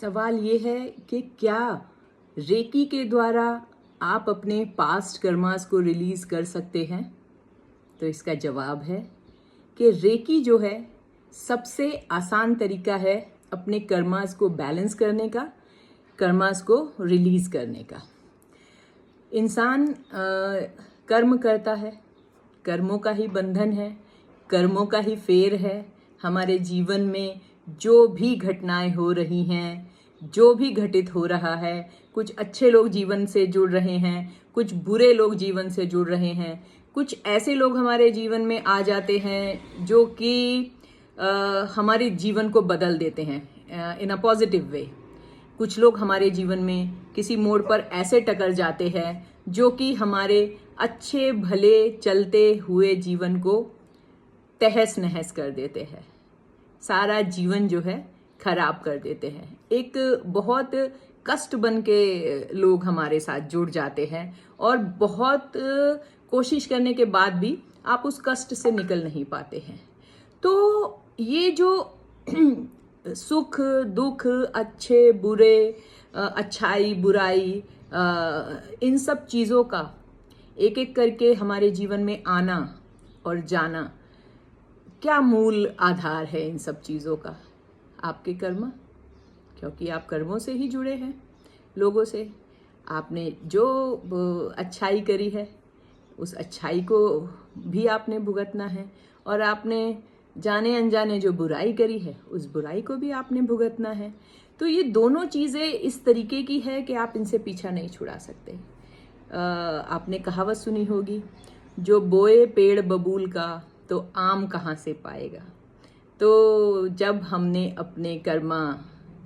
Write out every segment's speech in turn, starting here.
सवाल ये है कि क्या रेकी के द्वारा आप अपने पास्ट कर्मास को रिलीज कर सकते हैं। तो इसका जवाब है कि रेकी जो है सबसे आसान तरीका है अपने कर्मास को बैलेंस करने का, कर्मास को रिलीज करने का। इंसान कर्म करता है, कर्मों का ही बंधन है, कर्मों का ही फेर है। हमारे जीवन में जो भी घटनाएं हो रही हैं, जो भी घटित हो रहा है, कुछ अच्छे लोग जीवन से जुड़ रहे हैं, कुछ बुरे लोग जीवन से जुड़ रहे हैं, कुछ ऐसे लोग हमारे जीवन में आ जाते हैं जो कि हमारे जीवन को बदल देते हैं इन अ पॉजिटिव वे। कुछ लोग हमारे जीवन में किसी मोड़ पर ऐसे टकर जाते हैं जो कि हमारे अच्छे भले चलते हुए जीवन को तहस नहस कर देते हैं, सारा जीवन जो है खराब कर देते हैं। एक बहुत कष्ट बन के लोग हमारे साथ जुड़ जाते हैं और बहुत कोशिश करने के बाद भी आप उस कष्ट से निकल नहीं पाते हैं। तो ये जो सुख दुख, अच्छे बुरे, अच्छाई बुराई, इन सब चीज़ों का एक एक करके हमारे जीवन में आना और जाना, क्या मूल आधार है इन सब चीज़ों का? आपके कर्म, क्योंकि आप कर्मों से ही जुड़े हैं, लोगों से। आपने जो अच्छाई करी है उस अच्छाई को भी आपने भुगतना है, और आपने जाने अनजाने जो बुराई करी है उस बुराई को भी आपने भुगतना है। तो ये दोनों चीज़ें इस तरीके की है कि आप इनसे पीछा नहीं छुड़ा सकते। आपने कहावत सुनी होगी, जो बोए पेड़ बबूल का तो आम कहाँ से पाएगा। तो जब हमने अपने कर्मा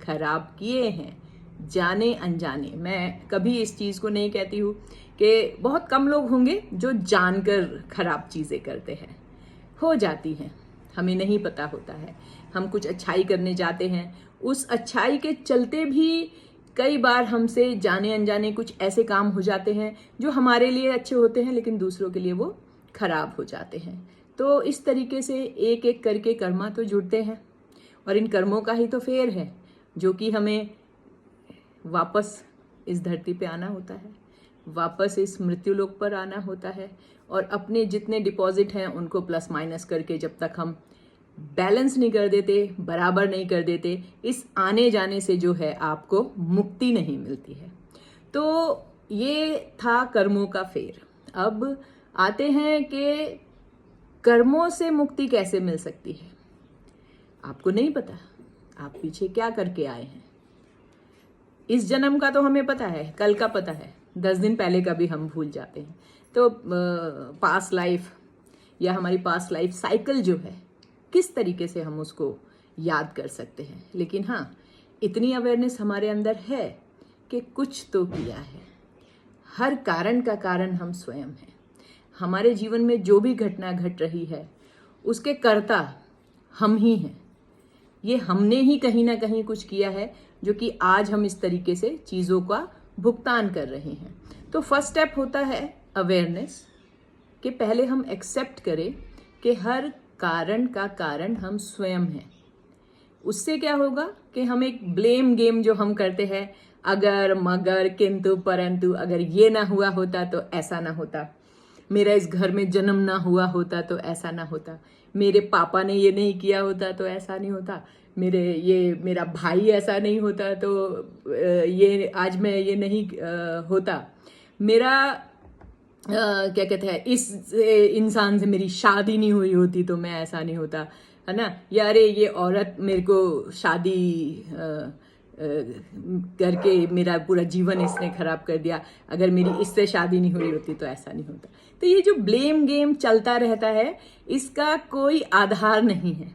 खराब किए हैं जाने अनजाने, मैं कभी इस चीज़ को नहीं कहती हूँ कि बहुत कम लोग होंगे जो जानकर खराब चीज़ें करते हैं, हो जाती हैं, हमें नहीं पता होता है। हम कुछ अच्छाई करने जाते हैं, उस अच्छाई के चलते भी कई बार हमसे जाने अनजाने कुछ ऐसे काम हो जाते हैं जो हमारे लिए अच्छे होते हैं लेकिन दूसरों के लिए वो खराब हो जाते हैं। तो इस तरीके से एक एक करके कर्मा तो जुड़ते हैं, और इन कर्मों का ही तो फेर है जो कि हमें वापस इस धरती पे आना होता है, वापस इस मृत्यु लोक पर आना होता है, और अपने जितने डिपॉजिट हैं उनको प्लस माइनस करके जब तक हम बैलेंस नहीं कर देते, बराबर नहीं कर देते, इस आने जाने से जो है आपको मुक्ति नहीं मिलती है। तो ये था कर्मों का फेर। अब आते हैं कि कर्मों से मुक्ति कैसे मिल सकती है। आपको नहीं पता आप पीछे क्या करके आए हैं। इस जन्म का तो हमें पता है, कल का पता है, 10 दिन पहले का भी हम भूल जाते हैं। तो पास्ट लाइफ या हमारी पास्ट लाइफ साइकिल जो है, किस तरीके से हम उसको याद कर सकते हैं। लेकिन हाँ, इतनी अवेयरनेस हमारे अंदर है कि कुछ तो किया है। हर कारण का कारण हम स्वयं हैं। हमारे जीवन में जो भी घटना घट रही है उसके कर्ता हम ही हैं। ये हमने ही कहीं ना कहीं कुछ किया है जो कि आज हम इस तरीके से चीज़ों का भुगतान कर रहे हैं। तो फर्स्ट स्टेप होता है अवेयरनेस, कि पहले हम एक्सेप्ट करें कि हर कारण का कारण हम स्वयं हैं। उससे क्या होगा कि हम एक ब्लेम गेम जो हम करते हैं, अगर मगर किंतु परंतु, अगर ये ना हुआ होता तो ऐसा ना होता, मेरा इस घर में जन्म ना हुआ होता तो ऐसा ना होता, मेरे पापा ने ये नहीं किया होता तो ऐसा नहीं होता, मेरा भाई ऐसा नहीं होता तो ये आज मैं ये नहीं होता, मेरा क्या कहते हैं, इस इंसान से मेरी शादी नहीं हुई होती तो मैं ऐसा नहीं होता, है ना। या अरे ये औरत मेरे को शादी करके मेरा पूरा जीवन इसने खराब कर दिया, अगर मेरी इससे शादी नहीं हुई होती तो ऐसा नहीं होता। तो ये जो ब्लेम गेम चलता रहता है इसका कोई आधार नहीं है,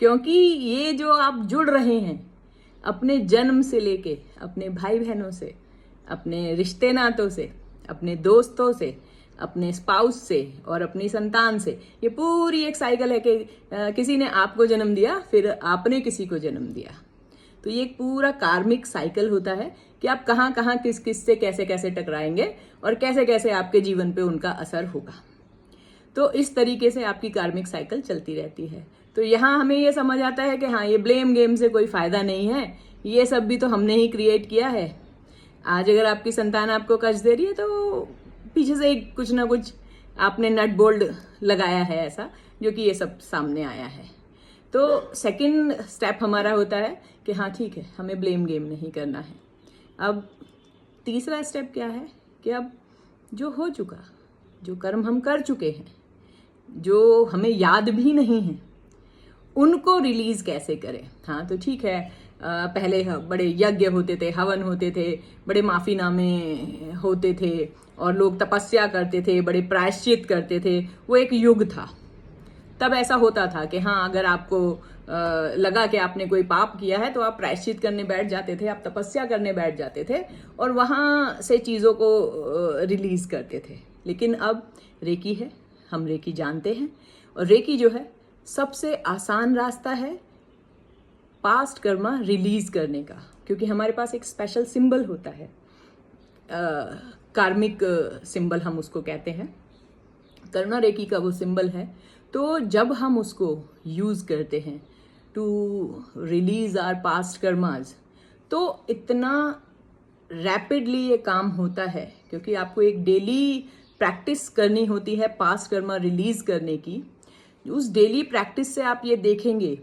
क्योंकि ये जो आप जुड़ रहे हैं अपने जन्म से लेके, अपने भाई बहनों से, अपने रिश्ते नातों से, अपने दोस्तों से, अपने स्पाउस से और अपनी संतान से, ये पूरी एक साइकिल है कि किसी ने आपको जन्म दिया, फिर आपने किसी को जन्म दिया। तो ये एक पूरा कार्मिक साइकिल होता है कि आप कहाँ कहाँ किस किस से कैसे कैसे टकराएंगे और कैसे कैसे आपके जीवन पे उनका असर होगा। तो इस तरीके से आपकी कार्मिक साइकिल चलती रहती है। तो यहाँ हमें ये समझ आता है कि हाँ, ये ब्लेम गेम से कोई फायदा नहीं है, ये सब भी तो हमने ही क्रिएट किया है। आज अगर आपकी संतान आपको कष्ट दे रही है तो पीछे से कुछ ना कुछ आपने नट बोल्ट लगाया है ऐसा, जो कि ये सब सामने आया है। तो सेकंड स्टेप हमारा होता है कि हाँ ठीक है, हमें ब्लेम गेम नहीं करना है। अब तीसरा स्टेप क्या है कि अब जो हो चुका, जो कर्म हम कर चुके हैं, जो हमें याद भी नहीं है, उनको रिलीज कैसे करें। हाँ तो ठीक है, पहले बड़े यज्ञ होते थे, हवन होते थे, बड़े माफीनामे होते थे और लोग तपस्या करते थे, बड़े प्रायश्चित करते थे। वो एक युग था। तब ऐसा होता था कि हाँ अगर आपको लगा कि आपने कोई पाप किया है तो आप प्रायश्चित करने बैठ जाते थे, आप तपस्या करने बैठ जाते थे और वहाँ से चीज़ों को रिलीज करते थे। लेकिन अब रेकी है, हम रेकी जानते हैं और रेकी जो है सबसे आसान रास्ता है पास्ट कर्मा रिलीज करने का, क्योंकि हमारे पास एक स्पेशल सिंबल होता है, कार्मिक सिंबल हम उसको कहते हैं। कर्मा रेकी का वो सिंबल है। तो जब हम उसको यूज़ करते हैं to release our past karmas, तो इतना रैपिडली ये काम होता है, क्योंकि आपको एक डेली प्रैक्टिस करनी होती है पास्ट कर्मा रिलीज करने की। उस डेली प्रैक्टिस से आप ये देखेंगे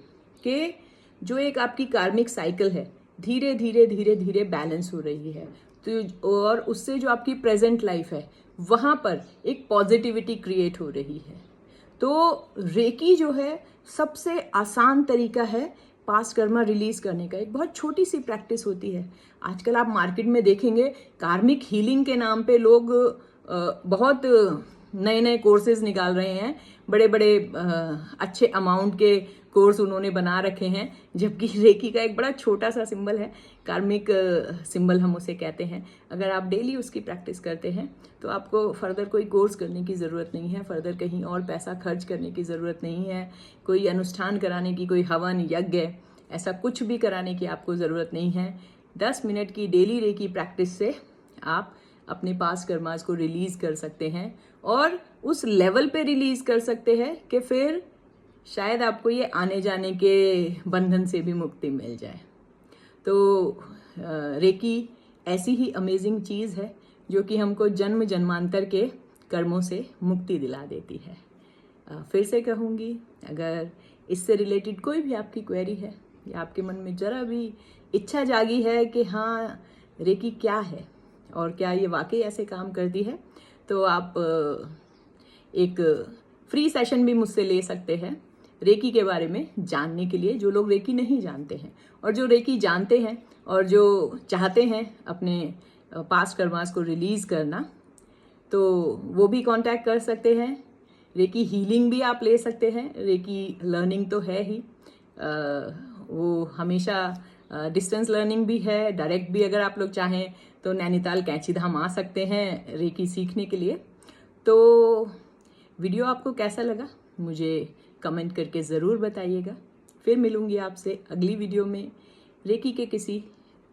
कि जो एक आपकी कार्मिक साइकिल है धीरे धीरे धीरे धीरे बैलेंस हो रही है। तो और उससे जो आपकी प्रेजेंट लाइफ है वहाँ पर एक पॉजिटिविटी क्रिएट हो रही है। तो रेकी जो है सबसे आसान तरीका है पास्ट कर्मा रिलीज करने का। एक बहुत छोटी सी प्रैक्टिस होती है। आजकल आप मार्केट में देखेंगे कार्मिक हीलिंग के नाम पे लोग बहुत नए नए कोर्सेज निकाल रहे हैं, बड़े बड़े अच्छे अमाउंट के कोर्स उन्होंने बना रखे हैं, जबकि रेकी का एक बड़ा छोटा सा सिंबल है, कार्मिक सिंबल हम उसे कहते हैं। अगर आप डेली उसकी प्रैक्टिस करते हैं तो आपको फर्दर कोई कोर्स करने की ज़रूरत नहीं है, फर्दर कहीं और पैसा खर्च करने की ज़रूरत नहीं है, कोई अनुष्ठान कराने की, कोई हवन यज्ञ ऐसा कुछ भी कराने की आपको ज़रूरत नहीं है। 10 मिनट की डेली रेकी प्रैक्टिस से आप अपने पास्ट कर्मास को रिलीज कर सकते हैं और उस लेवल पे रिलीज कर सकते हैं कि फिर शायद आपको ये आने जाने के बंधन से भी मुक्ति मिल जाए। तो रेकी ऐसी ही अमेजिंग चीज़ है जो कि हमको जन्म जन्मांतर के कर्मों से मुक्ति दिला देती है। फिर से कहूँगी, अगर इससे रिलेटेड कोई भी आपकी क्वेरी है या आपके मन में जरा भी इच्छा जागी है कि हाँ रेकी क्या है और क्या ये वाकई ऐसे काम करती है, तो आप एक फ्री सेशन भी मुझसे ले सकते हैं रेकी के बारे में जानने के लिए। जो लोग रेकी नहीं जानते हैं और जो रेकी जानते हैं और जो चाहते हैं अपने पास्ट कर्मास को रिलीज करना, तो वो भी कांटेक्ट कर सकते हैं। रेकी हीलिंग भी आप ले सकते हैं, रेकी लर्निंग तो है ही, वो हमेशा डिस्टेंस लर्निंग भी है, डायरेक्ट भी अगर आप लोग चाहें तो नैनीताल कैंची धाम आ सकते हैं रेकी सीखने के लिए। तो वीडियो आपको कैसा लगा मुझे कमेंट करके ज़रूर बताइएगा। फिर मिलूंगी आपसे अगली वीडियो में रेकी के किसी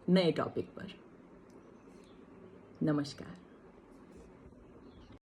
नए टॉपिक पर। नमस्कार।